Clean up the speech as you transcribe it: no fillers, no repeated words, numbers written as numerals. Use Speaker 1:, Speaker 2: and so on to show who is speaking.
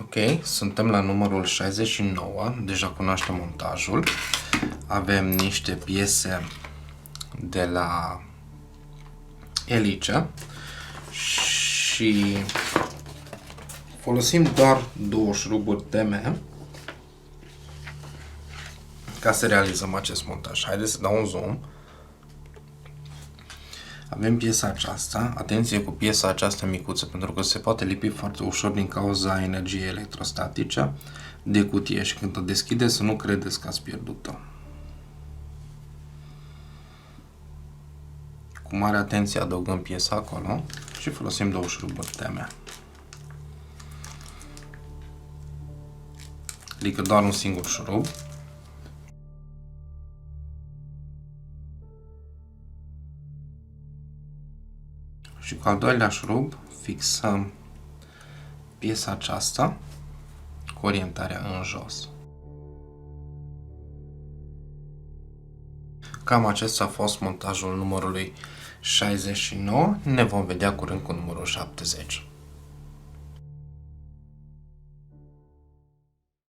Speaker 1: Ok, suntem la numărul 69, deja cunoaștem montajul. Avem niște piese de la elice și folosim doar două șuruburi TM ca să realizăm acest montaj. Haideți să dau un zoom. Avem piesa aceasta, atenție cu piesa aceasta micuță, pentru că se poate lipi foarte ușor din cauza energiei electrostatice de cutie și când o deschideți să nu credeți că ați pierdut-o. Cu mare atenție adăugăm piesa acolo și folosim două șuruburi TM. Adică doar un singur șurub. Și cu al doilea șurub fixăm piesa aceasta cu orientarea în jos. Cam acesta a fost montajul numărului 69. Ne vom vedea curând cu numărul 70.